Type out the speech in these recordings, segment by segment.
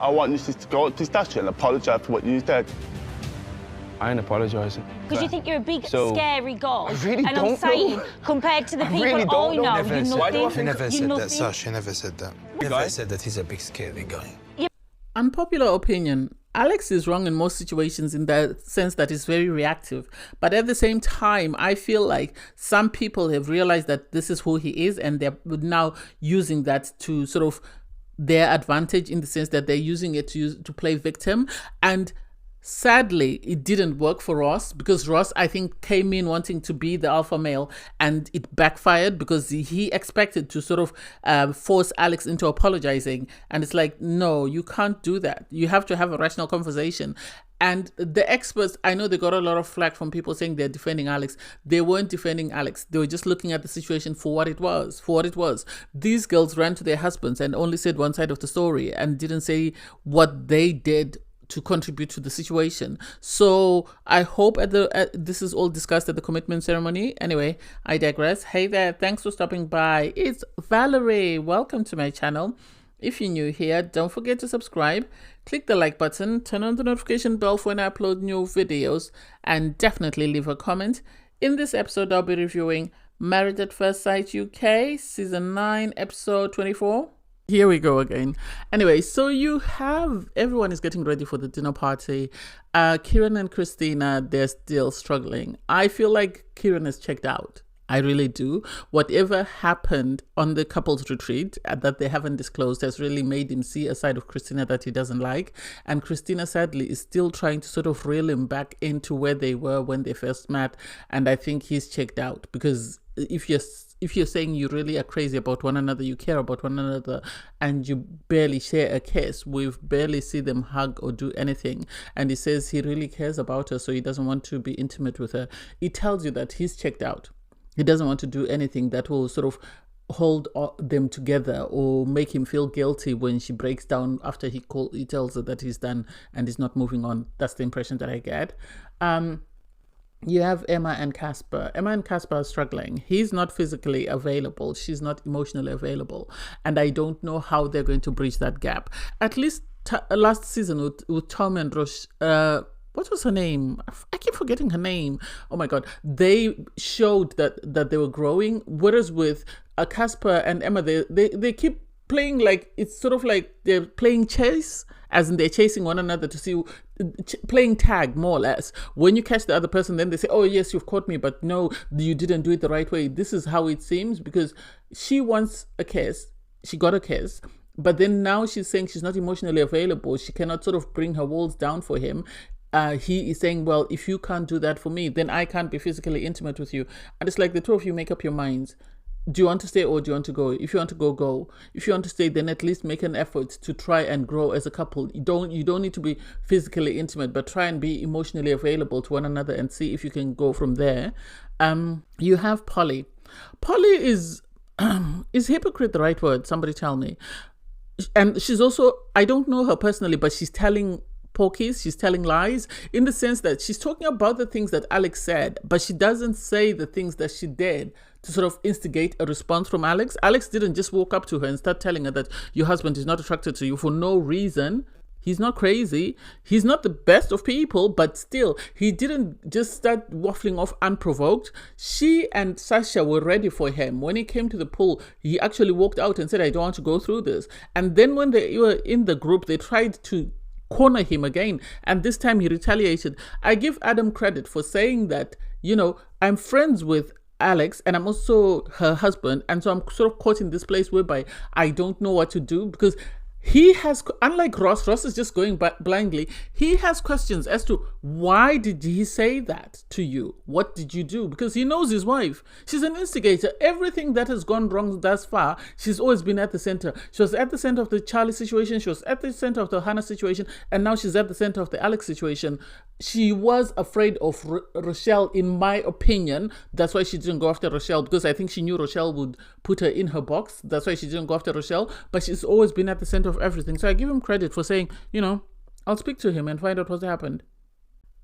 I want you to go up to Sasha and apologise for what you said. I ain't apologising. Because you think you're a big, scary guy. I really and don't I'm saying, know. compared to the people really don't I know. know, Never you're said- nothing. Why do I think- Never You're said nothing. that, Sasha. Never said that. Never said that he's a big, scary guy. Unpopular opinion. Alex is wrong in most situations in the sense that he's very reactive. But at the same time, I feel like some people have realized that this is who he is and they're now using that to sort of their advantage in the sense that they're using it to play victim. And sadly, it didn't work for Ross because Ross, I think, came in wanting to be the alpha male and it backfired because he expected to sort of force Alex into apologizing. And it's like, no, you can't do that. You have to have a rational conversation. And the experts, I know they got a lot of flack from people saying they're defending Alex. They weren't defending Alex. They were just looking at the situation for what it was. These girls ran to their husbands and only said one side of the story and didn't say what they did to contribute to the situation. So I hope this is all discussed at the commitment ceremony. Anyway, I digress. Hey there, thanks for stopping by. It's Valerie. Welcome to my channel. If you're new here, don't forget to subscribe, click the like button, turn on the notification bell for when I upload new videos, and definitely leave a comment. In this episode, I'll be reviewing Married at First Sight UK, Season 9, Episode 24. Here we go again. Anyway, so everyone is getting ready for the dinner party. Kieran and Christina, they're still struggling. I feel like Kieran is checked out. I really do. Whatever happened on the couples retreat that they haven't disclosed has really made him see a side of Christina that he doesn't like. And Christina, sadly, is still trying to sort of reel him back into where they were when they first met. And I think he's checked out because if you're saying you really are crazy about one another, you care about one another, and you barely share a kiss, we've barely see them hug or do anything, and he says he really cares about her, so he doesn't want to be intimate with her, it tells you that he's checked out. He doesn't want to do anything that will sort of hold them together or make him feel guilty when she breaks down after he tells her that he's done and he's not moving on. That's the impression that I get. You have Emma and Casper. Emma and Casper are struggling. He's not physically available. She's not emotionally available. And I don't know how they're going to bridge that gap. At least last season with Tom and Rosh, what was her name? I keep forgetting her name. Oh my God. They showed that they were growing. Whereas with Casper and Emma, they keep playing like, it's sort of like they're playing chase, as in they're chasing one another to see, playing tag more or less. When you catch the other person, then they say, oh yes, you've caught me, but no, you didn't do it the right way. This is how it seems because she wants a kiss. She got a kiss. But then now she's saying she's not emotionally available. She cannot sort of bring her walls down for him. He is saying, well, if you can't do that for me, then I can't be physically intimate with you. And it's like the two of you make up your minds. Do you want to stay or do you want to go? If you want to go, go. If you want to stay, then at least make an effort to try and grow as a couple. You don't need to be physically intimate, but try and be emotionally available to one another and see if you can go from there. You have Polly. Polly is hypocrite the right word? Somebody tell me. And she's also, I don't know her personally, but she's telling porkies, she's telling lies in the sense that she's talking about the things that Alex said, but she doesn't say the things that she did to sort of instigate a response from Alex. Alex didn't just walk up to her and start telling her that your husband is not attracted to you for no reason. He's not crazy. He's not the best of people, but still, he didn't just start waffling off unprovoked. She and Sasha were ready for him. When he came to the pool, he actually walked out and said, I don't want to go through this. And then when they were in the group, they tried to corner him again. And this time he retaliated. I give Adam credit for saying that, I'm friends with Alex and I'm also her husband. And so I'm sort of caught in this place whereby I don't know what to do because he has, unlike Ross is just going blindly. He has questions as to why did he say that to you? What did you do? Because he knows his wife. She's an instigator. Everything that has gone wrong thus far, she's always been at the center. She was at the center of the Charlie situation. She was at the center of the Hannah situation. And now she's at the center of the Alex situation. She was afraid of Rochelle, in my opinion. That's why she didn't go after Rochelle, because I think she knew Rochelle would put her in her box. That's why she didn't go after Rochelle. But she's always been at the center of everything. So I give him credit for saying, I'll speak to him and find out what happened.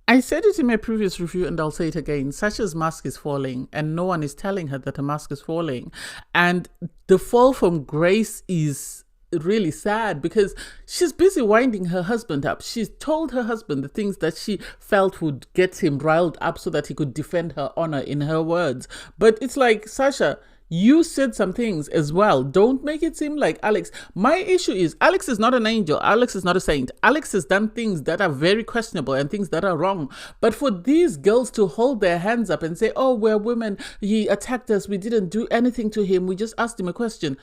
I said it in my previous review and I'll say it again. Sasha's mask is falling and no one is telling her that her mask is falling. And the fall from grace is really sad because she's busy winding her husband up. She's told her husband the things that she felt would get him riled up so that he could defend her honor, in her words. But it's like, Sasha, you said some things as well. Don't make it seem like Alex. My issue is Alex is not an angel. Alex is not a saint. Alex has done things that are very questionable and things that are wrong. But for these girls to hold their hands up and say, oh, we're women, he attacked us, we didn't do anything to him, we just asked him a question.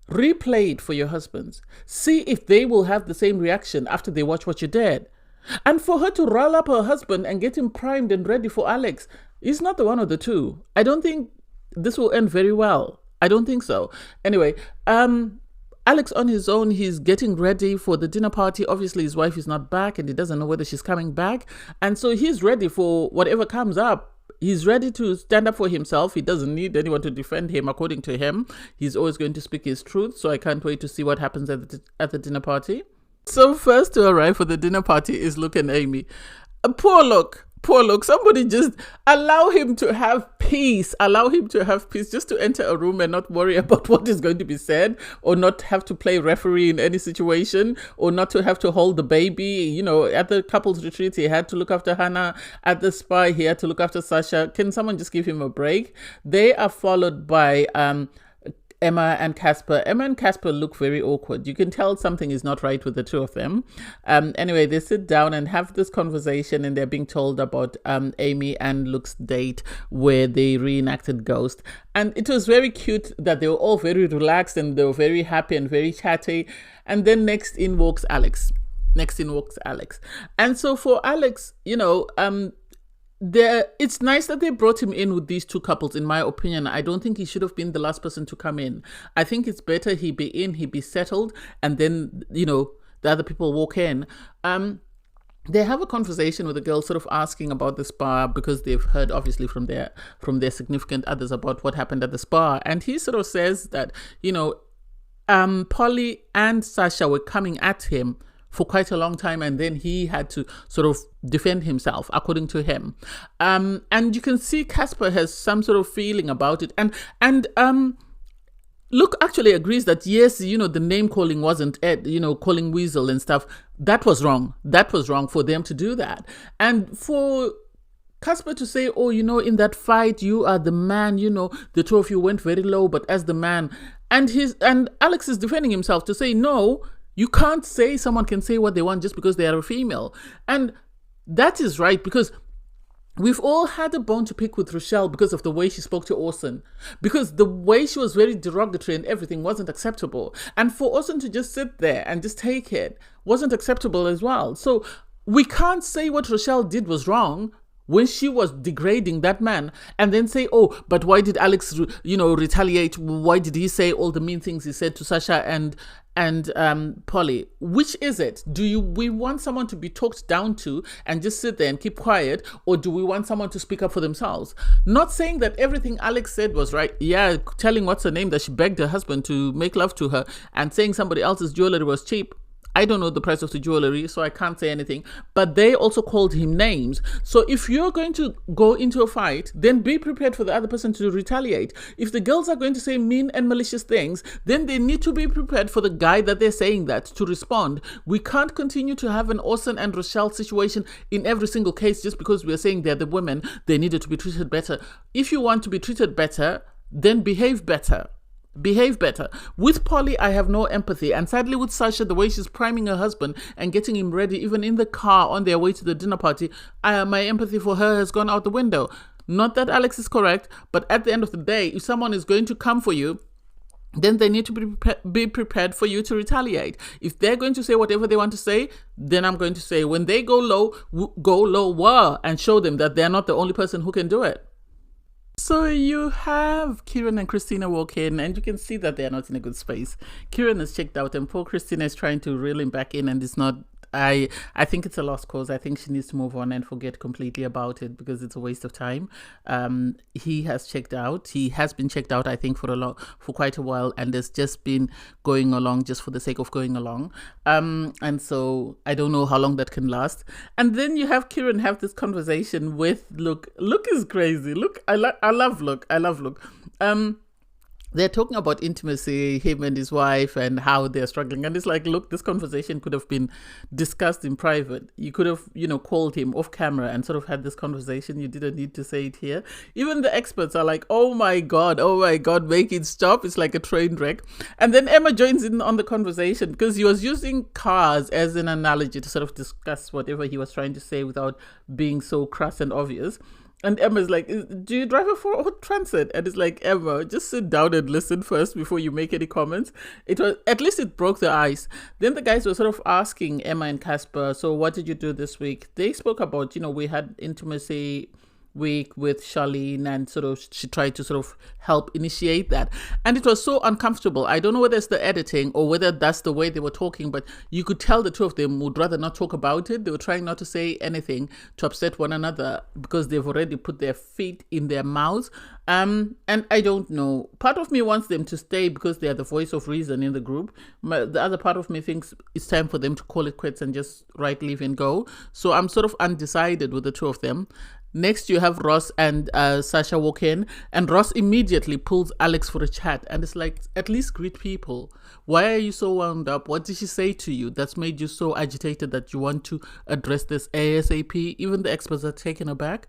Replay it for your husbands. See if they will have the same reaction after they watch what you did. And for her to rile up her husband and get him primed and ready for Alex, is not the one of the two. I don't think this will end very well. I don't think so. Anyway, Alex on his own, he's getting ready for the dinner party. Obviously, his wife is not back and he doesn't know whether she's coming back. And so he's ready for whatever comes up. He's ready to stand up for himself. He doesn't need anyone to defend him, according to him. He's always going to speak his truth. So I can't wait to see what happens at the dinner party. So first to arrive for the dinner party is Luke and Amy. Poor Luke. Somebody just allow him to have peace. Allow him to have peace, just to enter a room and not worry about what is going to be said, or not have to play referee in any situation, or not to have to hold the baby. You know, at the couples retreat, he had to look after Hannah. At the spa, he had to look after Sasha. Can someone just give him a break? They are followed by Emma and Casper. Emma and Casper look very awkward. You can tell something is not right with the two of them. Anyway, they sit down and have this conversation, and they're being told about Amy and Luke's date where they reenacted Ghost. And it was very cute that they were all very relaxed and they were very happy and very chatty. And then next in walks Alex. And so for Alex, you know, it's nice that they brought him in with these two couples. In my opinion, I don't think he should have been the last person to come in. I think it's better he be in, he be settled, and then, you know, the other people walk in. They have a conversation with the girl, sort of asking about the spa, because they've heard obviously from their significant others about what happened at the spa. And he sort of says that, you know, Polly and Sasha were coming at him for quite a long time, and then he had to sort of defend himself, according to him. And you can see Casper has some sort of feeling about it. And Luke actually agrees that, yes, you know, the name calling wasn't, you know, calling Weasel and stuff. That was wrong. That was wrong for them to do that. And for Casper to say, oh, you know, in that fight, you are the man, you know, the two of you went very low, but as the man. And Alex is defending himself to say, no, you can't say someone can say what they want just because they are a female. And that is right, because we've all had a bone to pick with Rochelle because of the way she spoke to Orson. Because the way she was very derogatory and everything wasn't acceptable. And for Orson to just sit there and just take it wasn't acceptable as well. So we can't say what Rochelle did was wrong when she was degrading that man, and then say, oh, but why did Alex, you know, retaliate? Why did he say all the mean things he said to Sasha and Polly? Which is it? We want someone to be talked down to and just sit there and keep quiet, or do we want someone to speak up for themselves? Not saying that everything Alex said was right. Yeah, telling what's her name that she begged her husband to make love to her, and saying somebody else's jewelry was cheap. I don't know the price of the jewelry, so I can't say anything. But they also called him names. So if you're going to go into a fight, then be prepared for the other person to retaliate. If the girls are going to say mean and malicious things, then they need to be prepared for the guy that they're saying that to respond. We can't continue to have an Orson and Rochelle situation in every single case just because we're saying they're the women, they needed to be treated better. If you want to be treated better, then behave better. Behave better. With Polly, I have no empathy. And sadly with Sasha, the way she's priming her husband and getting him ready, even in the car on their way to the dinner party, my empathy for her has gone out the window. Not that Alex is correct, but at the end of the day, if someone is going to come for you, then they need to be prepared for you to retaliate. If they're going to say whatever they want to say, then I'm going to say, when they go lower and show them that they're not the only person who can do it. So you have Kieran and Christina walk in, and you can see that they're not in a good space. Kieran is checked out, and poor Christina is trying to reel him back in, and it's not. I think it's a lost cause. I think she needs to move on and forget completely about it, because it's a waste of time. He has checked out. He has been checked out, I think, for quite a while, and has just been going along just for the sake of going along. And so I don't know how long that can last. And then you have Kieran have this conversation with Luke. Luke is crazy. Luke, I love Luke. I love Luke. they're talking about intimacy, him and his wife, and how they're struggling. And it's like, look, this conversation could have been discussed in private. You could have, called him off camera and sort of had this conversation. You didn't need to say it here. Even the experts are like, oh my God, make it stop. It's like a train wreck. And then Emma joins in on the conversation because he was using cars as an analogy to sort of discuss whatever he was trying to say without being so crass and obvious. And Emma's like, do you drive a Ford Transit? And it's like, Emma, just sit down and listen first before you make any comments. At least it broke the ice. Then the guys were sort of asking Emma and Casper, so what did you do this week? They spoke about, we had intimacy week with Charlene, and she tried to sort of help initiate that, and it was so uncomfortable. I don't know whether it's the editing or whether that's the way they were talking, but you could tell the two of them would rather not talk about it. They were trying not to say anything to upset one another because they've already put their feet in their mouths. And I don't know, part of me wants them to stay because they are the voice of reason in the group. The other part of me thinks it's time for them to call it quits and just leave and go. So I'm sort of undecided with the two of them. Next, you have Ross and Sasha walk in, and Ross immediately pulls Alex for a chat. And it's like, at least greet people. Why are you so wound up? What did she say to you that's made you so agitated that you want to address this ASAP? Even the experts are taken aback.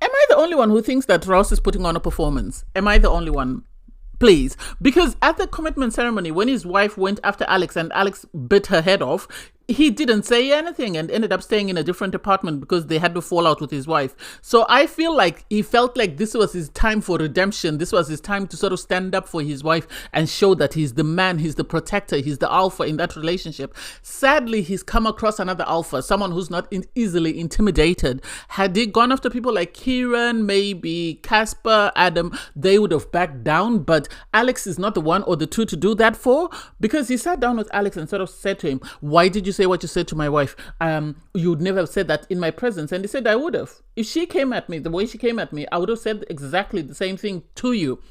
Am I the only one who thinks that Ross is putting on a performance? Am I the only one? Please. Because at the commitment ceremony, when his wife went after Alex and Alex bit her head off, he didn't say anything and ended up staying in a different apartment because they had to fall out with his wife. So I feel like he felt like this was his time for redemption. This was his time to sort of stand up for his wife and show that he's the man, he's the protector, he's the alpha in that relationship. Sadly, he's come across another alpha, someone who's not easily intimidated. Had he gone after people like Kieran, maybe Casper, Adam, they would have backed down. But Alex is not the one or the two to do that for, because he sat down with Alex and sort of said to him, why did you say what you said to my wife? You would never have said that in my presence. And he said, I would have. If she came at me the way she came at me, I would have said exactly the same thing to you,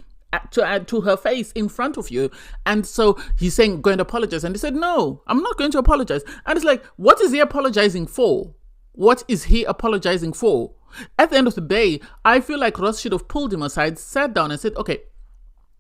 to her face in front of you. And so he's saying, going to apologize. And he said, no, I'm not going to apologize. And it's like, what is he apologizing for? What is he apologizing for? At the end of the day, I feel like Ross should have pulled him aside, sat down and said, okay,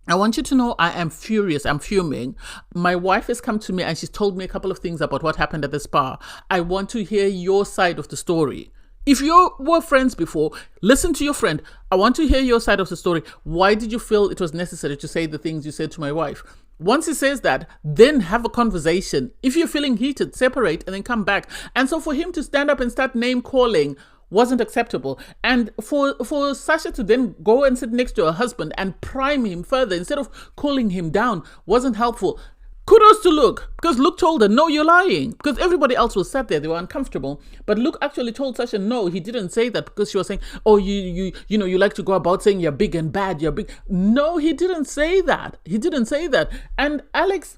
I want you to know I am furious. I'm fuming. My wife has come to me and she's told me a couple of things about what happened at the spa. I want to hear your side of the story. If you were friends before, listen to your friend. I want to hear your side of the story. Why did you feel it was necessary to say the things you said to my wife? Once he says that, then have a conversation. If you're feeling heated, separate and then come back. And so for him to stand up and start name calling wasn't acceptable. And for Sasha to then go and sit next to her husband and prime him further instead of calling him down wasn't helpful. Kudos to Luke, because Luke told her, no, you're lying, because everybody else was sat there, they were uncomfortable. But Luke actually told Sasha, no, he didn't say that, because she was saying, oh, you like to go about saying you're big and bad, you're big. No, he didn't say that. He didn't say that. And Alex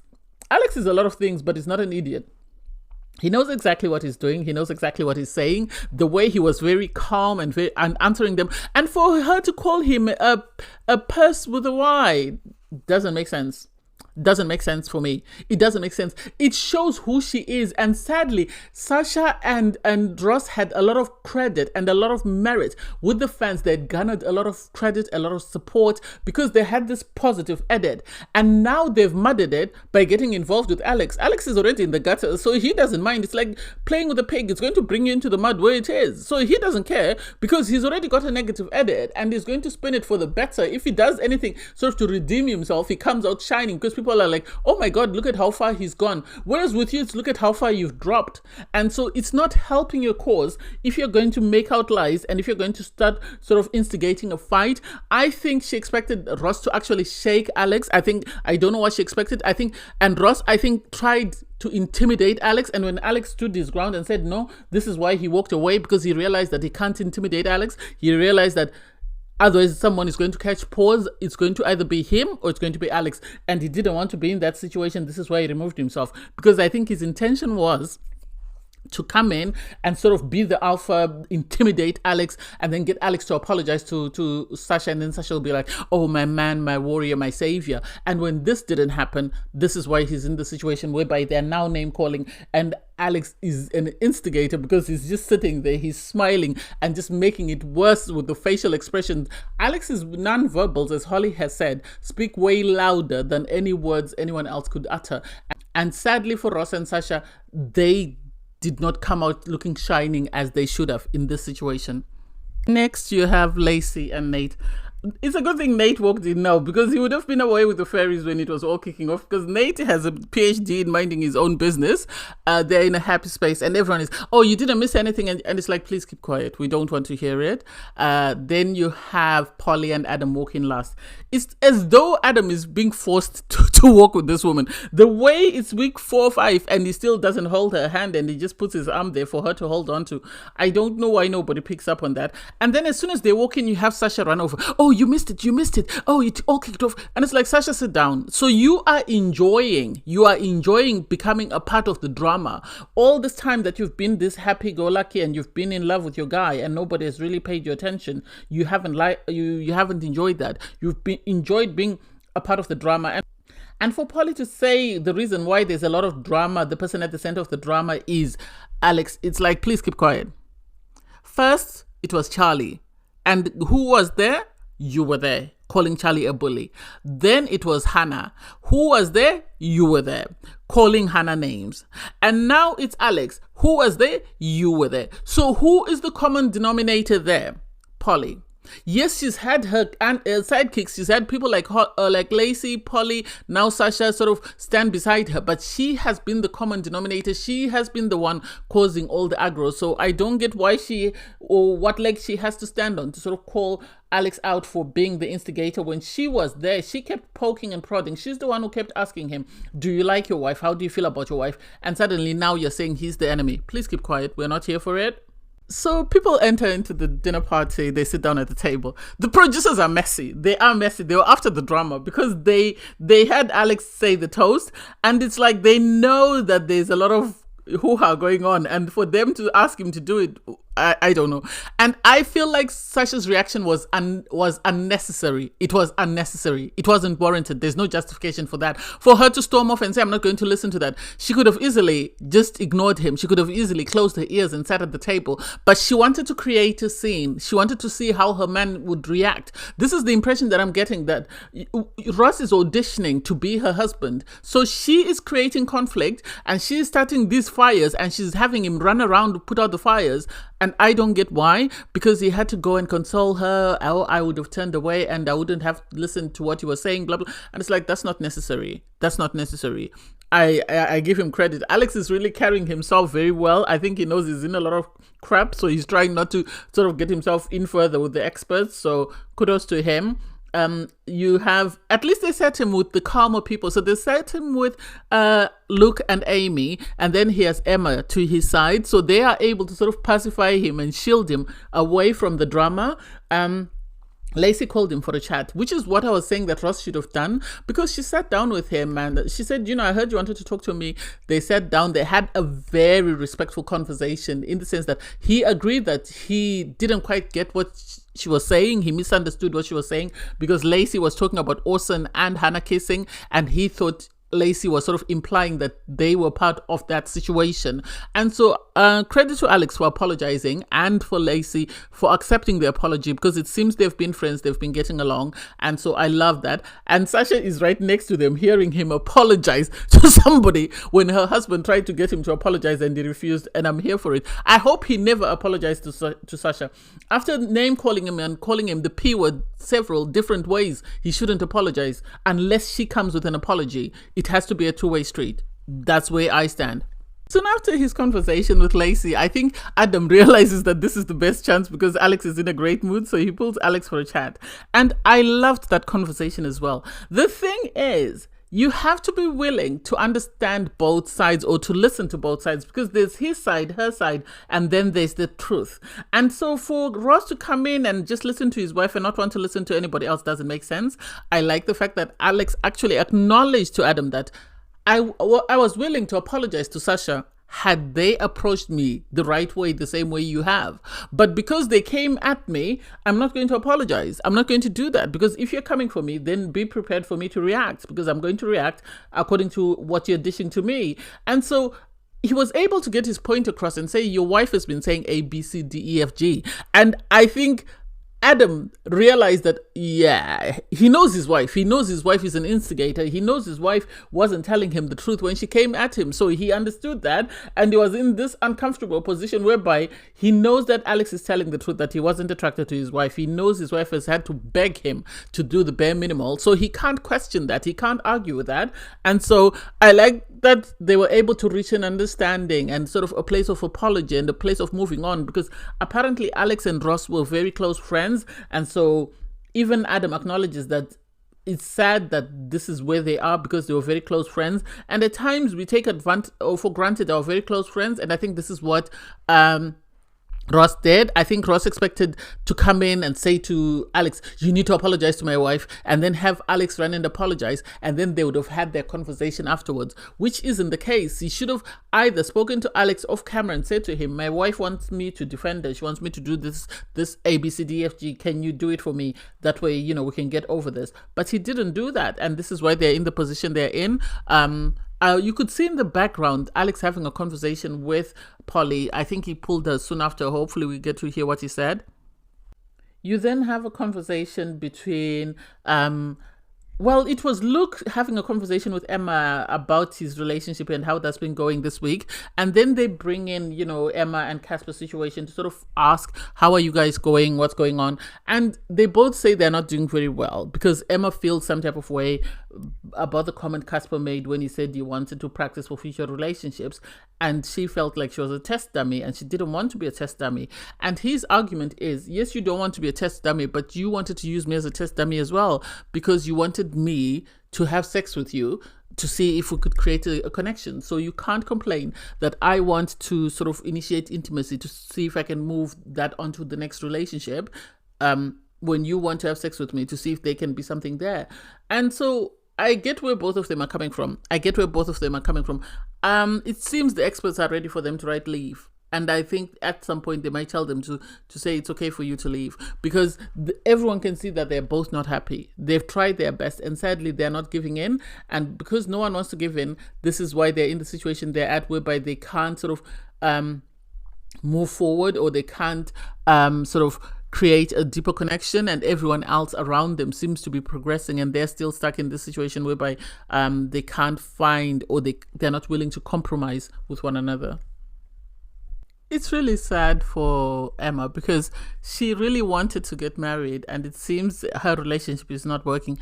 is a lot of things, but he's not an idiot. He knows exactly what he's doing. He knows exactly what he's saying. The way he was very calm and answering them. And for her to call him a purse with a Y doesn't make sense. Doesn't make sense for me. It doesn't make sense. It shows who she is. And sadly, Sasha and Ross had a lot of credit and a lot of merit with the fans. They garnered a lot of credit, a lot of support because they had this positive edit. And now they've muddied it by getting involved with Alex. Alex is already in the gutter, so he doesn't mind. It's like playing with a pig. It's going to bring you into the mud where it is. So he doesn't care because he's already got a negative edit and he's going to spin it for the better. If he does anything sort of to redeem himself, he comes out shining because people are like, oh my God, look at how far he's gone. Whereas with you, it's look at how far you've dropped. And so it's not helping your cause if you're going to make out lies and if you're going to start sort of instigating a fight. I think she expected Ross to actually shake Alex. I don't know what she expected. And Ross, tried to intimidate Alex. And when Alex stood his ground and said no, this is why he walked away, because he realized that he can't intimidate Alex. He realized that otherwise, someone is going to catch paws. It's going to either be him or it's going to be Alex. And he didn't want to be in that situation. This is why he removed himself. Because I think his intention was to come in and sort of be the alpha, intimidate Alex, and then get Alex to apologize to Sasha, and then Sasha will be like, oh, my man, my warrior, my savior. And when this didn't happen, this is why he's in the situation whereby they're now name calling, and Alex is an instigator because he's just sitting there, he's smiling and just making it worse with the facial expressions. Alex's non-verbals, as Holly has said, speak way louder than any words anyone else could utter. And sadly for Ross and Sasha, they did not come out looking shining as they should have in this situation. Next, you have Lacey and Nate. It's a good thing Nate walked in now, because he would have been away with the fairies when it was all kicking off, because Nate has a PhD in minding his own business. They're in a happy space and everyone is, oh, you didn't miss anything. And it's like, please keep quiet. We don't want to hear it. Then you have Polly and Adam walk in last. It's as though Adam is being forced to walk with this woman. The way it's week 4 or 5 and he still doesn't hold her hand and he just puts his arm there for her to hold on to. I don't know why nobody picks up on that. And then as soon as they walk in, you have Sasha run over. Oh, you missed it. Oh, it all kicked off. And it's like, Sasha, sit down. So you are enjoying becoming a part of the drama. All this time that you've been this happy-go-lucky and you've been in love with your guy and nobody has really paid you attention. You haven't enjoyed that. You've enjoyed being a part of the drama. And for Polly to say the reason why there's a lot of drama, the person at the center of the drama is Alex, it's like, please keep quiet. First, it was Charlie. And who was there? You were there, calling Charlie a bully. Then it was Hannah. Who was there? You were there, calling Hannah names. And now it's Alex. Who was there? You were there. So who is the common denominator there? Polly. Yes, she's had her sidekicks. She's had people like Lacey, Polly, now Sasha sort of stand beside her. But she has been the common denominator. She has been the one causing all the aggro. So I don't get why what leg she has to stand on to sort of call Alex out for being the instigator. When she was there, she kept poking and prodding. She's the one who kept asking him, do you like your wife? How do you feel about your wife? And suddenly now you're saying he's the enemy. Please keep quiet. We're not here for it. So people enter into the dinner party, they sit down at the table. The producers are messy. They are messy. They were after the drama because they had Alex say the toast, and it's like they know that there's a lot of hoo-ha going on, and for them to ask him to do it, I don't know. And I feel like Sasha's reaction was unnecessary. It was unnecessary. It wasn't warranted. There's no justification for that. For her to storm off and say, I'm not going to listen to that. She could have easily just ignored him. She could have easily closed her ears and sat at the table. But she wanted to create a scene. She wanted to see how her man would react. This is the impression that I'm getting, that Ross is auditioning to be her husband. So she is creating conflict and she is starting these fires and she's having him run around to put out the fires. And I don't get why, because he had to go and console her. I would have turned away and I wouldn't have listened to what he was saying, blah, blah. And it's like, that's not necessary. That's not necessary. I give him credit. Alex is really carrying himself very well. I think he knows he's in a lot of crap, so he's trying not to sort of get himself in further with the experts. So kudos to him. You have, at least they set him with the calmer people. So they set him with Luke and Amy, and then he has Emma to his side. So they are able to sort of pacify him and shield him away from the drama. Lacey called him for a chat, which is what I was saying that Ross should have done, because she sat down with him and she said, I heard you wanted to talk to me. They sat down, they had a very respectful conversation, in the sense that he agreed that he didn't quite get what she was saying. He misunderstood what she was saying because Lacey was talking about Orson and Hannah kissing, and he thought Lacey was sort of implying that they were part of that situation. And so credit to Alex for apologizing and for Lacey for accepting the apology, because it seems they've been friends, they've been getting along. And so I love that. And Sasha is right next to them, hearing him apologize to somebody when her husband tried to get him to apologize and he refused. And I'm here for it. I hope he never apologized to Sasha. After name calling him and calling him the P word several different ways, he shouldn't apologize unless she comes with an apology. It has to be a two-way street. That's where I stand. Soon after his conversation with Lacey, I think Adam realizes that this is the best chance because Alex is in a great mood, so he pulls Alex for a chat. And I loved that conversation as well. The thing is, you have to be willing to understand both sides, or to listen to both sides, because there's his side, her side, and then there's the truth. And so for Ross to come in and just listen to his wife and not want to listen to anybody else doesn't make sense. I like the fact that Alex actually acknowledged to Adam that I was willing to apologize to Sasha. had they approached me the right way, the same way you have. But because they came at me, I'm not going to apologize. I'm not going to do that, because if you're coming for me, then be prepared for me to react, because I'm going to react according to what you're dishing to me. And so he was able to get his point across and say, your wife has been saying A, B, C, D, E, F, G. And I think Adam realized that, yeah, he knows his wife. He knows his wife is an instigator. He knows his wife wasn't telling him the truth when she came at him. So he understood that. And he was in this uncomfortable position whereby he knows that Alex is telling the truth, that he wasn't attracted to his wife. He knows his wife has had to beg him to do the bare minimal. So he can't question that. He can't argue with that. And so I like that they were able to reach an understanding and sort of a place of apology and a place of moving on, because apparently Alex and Ross were very close friends. And so even Adam acknowledges that it's sad that this is where they are, because they were very close friends. And at times we take advantage or for granted our very close friends. And I think this is what Ross did. I think Ross expected to come in and say to Alex, you need to apologize to my wife, and then have Alex run and apologize, and then they would have had their conversation afterwards, which isn't the case. He should have either spoken to Alex off camera and said to him, my wife wants me to defend her. She wants me to do this A, B, C, D, F, G. Can you do it for me? That way, we can get over this. But he didn't do that. And this is why they're in the position they're in. You could see in the background Alex having a conversation with Polly. I think he pulled her soon after. Hopefully we get to hear what he said. You then have a conversation between it was Luke having a conversation with Emma about his relationship and how that's been going this week. And then they bring in, Emma and Casper's situation to sort of ask, how are you guys going? What's going on? And they both say they're not doing very well, because Emma feels some type of way about the comment Casper made when he said he wanted to practice for future relationships. And she felt like she was a test dummy and she didn't want to be a test dummy. And his argument is, yes, you don't want to be a test dummy, but you wanted to use me as a test dummy as well, because you wanted me to have sex with you to see if we could create a connection. So you can't complain that I want to sort of initiate intimacy to see if I can move that onto the next relationship, when you want to have sex with me to see if there can be something there. And so I get where both of them are coming from. It seems the experts are ready for them to write leave. And I think at some point they might tell them to say it's okay for you to leave, because everyone can see that they're both not happy. They've tried their best and sadly they're not giving in. And because no one wants to give in, this is why they're in the situation they're at, whereby they can't sort of move forward, or they can't sort of create a deeper connection, and everyone else around them seems to be progressing, and they're still stuck in this situation whereby they can't find, or they're not willing to compromise with one another. It's really sad for Emma, because she really wanted to get married, and it seems her relationship is not working.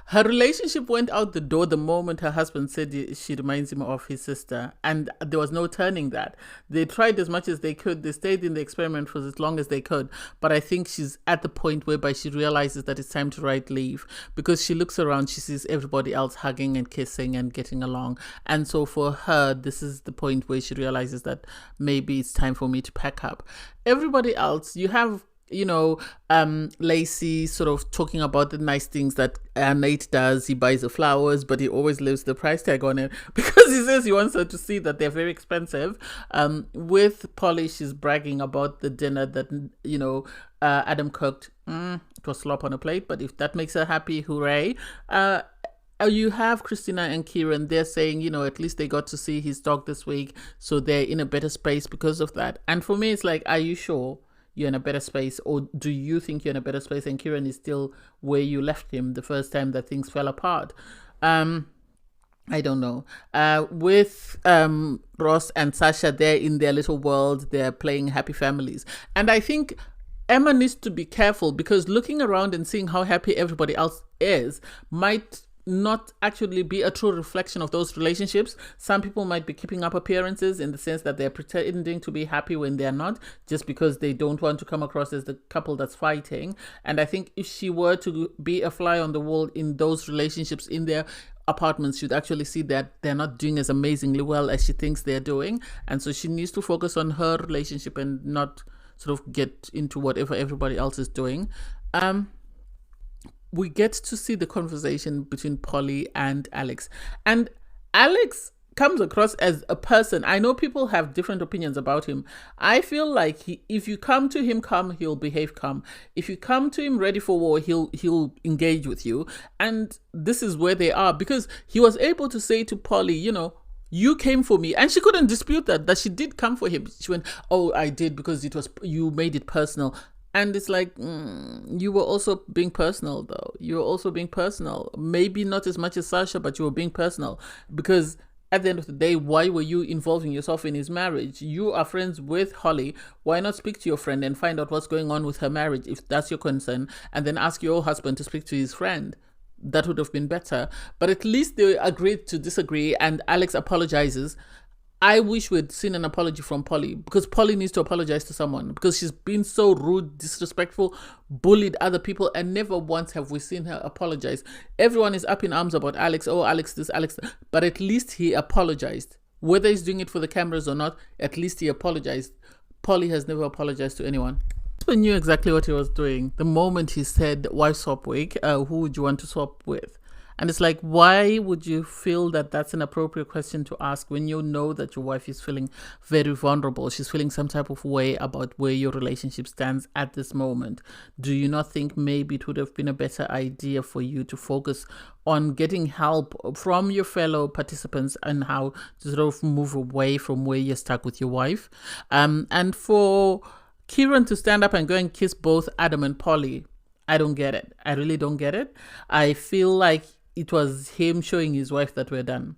Her relationship went out the door the moment her husband said she reminds him of his sister, and there was no turning that. They tried as much as they could. They stayed in the experiment for as long as they could, but I think she's at the point whereby she realizes that it's time to write leave, because she looks around, she sees everybody else hugging and kissing and getting along, and so for her, this is the point where she realizes that maybe it's time for me to pack up. Everybody else, you have Lacey sort of talking about the nice things that Nate does. He buys the flowers, but he always leaves the price tag on it because he says he wants her to see that they're very expensive. With Polly, she's bragging about the dinner that Adam cooked. It was slop on a plate, but if that makes her happy, hooray. You have Christina and Kieran. They're saying, at least they got to see his dog this week, so they're in a better space because of that. And for me, it's like, are you sure you're in a better space, or do you think you're in a better space and Kieran is still where you left him the first time that things fell apart? I don't know. With Ross and Sasha, they're in their little world. They're playing happy families. And I think Emma needs to be careful, because looking around and seeing how happy everybody else is might not actually be a true reflection of those relationships. Some people might be keeping up appearances in the sense that they're pretending to be happy when they're not, just because they don't want to come across as the couple that's fighting. And I think if she were to be a fly on the wall in those relationships in their apartments, she'd actually see that they're not doing as amazingly well as she thinks they're doing. And so she needs to focus on her relationship and not sort of get into whatever everybody else is doing. We get to see the conversation between Polly and Alex. And Alex comes across as a person. I know people have different opinions about him. I feel like if you come to him calm, he'll behave calm. If you come to him ready for war, he'll engage with you. And this is where they are, because he was able to say to Polly, you know, you came for me, and she couldn't dispute that she did come for him. She went, oh, I did, because you made it personal. And it's like, you were also being personal, though. You were also being personal. Maybe not as much as Sasha, but you were being personal. Because at the end of the day, why were you involving yourself in his marriage? You are friends with Holly. Why not speak to your friend and find out what's going on with her marriage, if that's your concern, and then ask your husband to speak to his friend? That would have been better. But at least they agreed to disagree, and Alex apologizes. I wish we'd seen an apology from Polly, because Polly needs to apologize to someone, because she's been so rude, disrespectful, bullied other people, and never once have we seen her apologize. Everyone is up in arms about Alex. Oh, Alex this, Alex that. But at least he apologized. Whether he's doing it for the cameras or not, at least he apologized. Polly has never apologized to anyone. He knew exactly what he was doing. The moment he said, why swap wig? Who would you want to swap with? And it's like, why would you feel that that's an appropriate question to ask when you know that your wife is feeling very vulnerable? She's feeling some type of way about where your relationship stands at this moment. Do you not think maybe it would have been a better idea for you to focus on getting help from your fellow participants and how to sort of move away from where you're stuck with your wife? And for Kieran to stand up and go and kiss both Adam and Polly, I don't get it. I really don't get it. I feel like it was him showing his wife that we're done,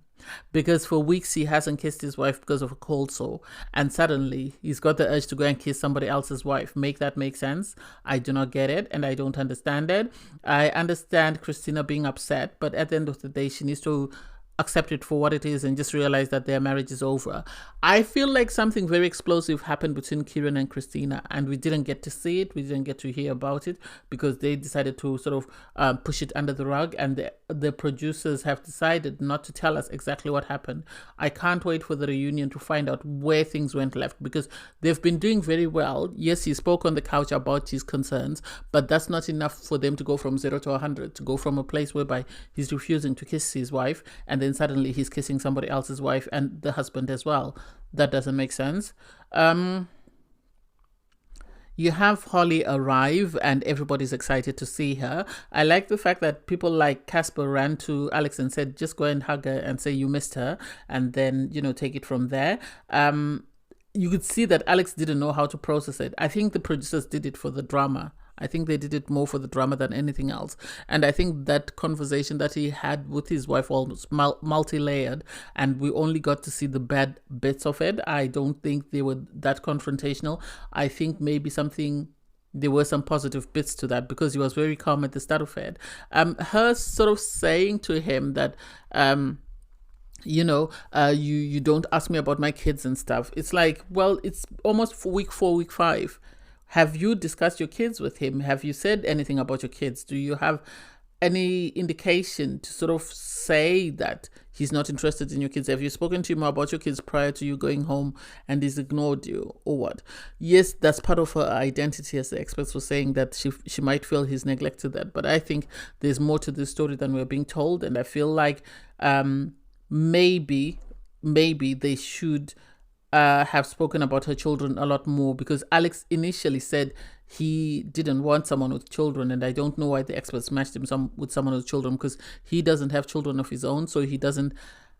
because for weeks he hasn't kissed his wife because of a cold sore, and suddenly he's got the urge to go and kiss somebody else's wife. Make that make sense? I do not get it, and I don't understand it. I understand Christina being upset, but at the end of the day, she needs to accept it for what it is and just realize that their marriage is over. I feel like something very explosive happened between Kieran and Christina, and we didn't get to see it. We didn't get to hear about it because they decided to sort of push it under the rug, and the producers have decided not to tell us exactly what happened. I can't wait for the reunion to find out where things went left, because they've been doing very well. Yes, he spoke on the couch about his concerns, but that's not enough for them to go from 0 to 100, to go from a place whereby he's refusing to kiss his wife and then suddenly he's kissing somebody else's wife and the husband as well. That doesn't make sense. You have Holly arrive and everybody's excited to see her. I like the fact that people like Casper ran to Alex and said, just go and hug her and say you missed her, and then, you know, take it from there. You could see that Alex didn't know how to process it. I think the producers did it for the drama. I think they did it more for the drama than anything else. And I think that conversation that he had with his wife was multi-layered, and we only got to see the bad bits of it. I don't think they were that confrontational. I think maybe there were some positive bits to that, because he was very calm at the start of it. Her sort of saying to him that, you don't ask me about my kids and stuff. It's like, well, it's almost week 4, week 5. Have you discussed your kids with him? Have you said anything about your kids? Do you have any indication to sort of say that he's not interested in your kids? Have you spoken to him about your kids prior to you going home and he's ignored you, or what? Yes, that's part of her identity, as the experts were saying, that she might feel he's neglected that. But I think there's more to this story than we're being told. And I feel like maybe they should have spoken about her children a lot more, because Alex initially said he didn't want someone with children, and I don't know why the experts matched him with someone with children, because he doesn't have children of his own, so he doesn't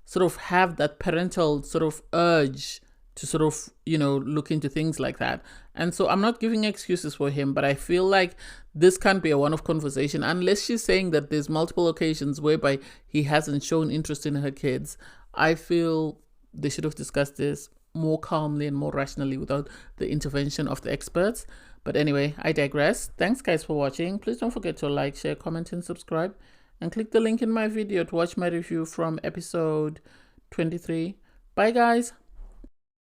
sort of have that parental sort of urge to sort of, look into things like that. And so I'm not giving excuses for him, but I feel like this can't be a one-off conversation unless she's saying that there's multiple occasions whereby he hasn't shown interest in her kids. I feel they should have discussed this more calmly and more rationally without the intervention of the experts. But anyway, I digress. Thanks guys for watching. Please don't forget to like, share, comment and subscribe, and click the link in my video to watch my review from episode 23. Bye guys.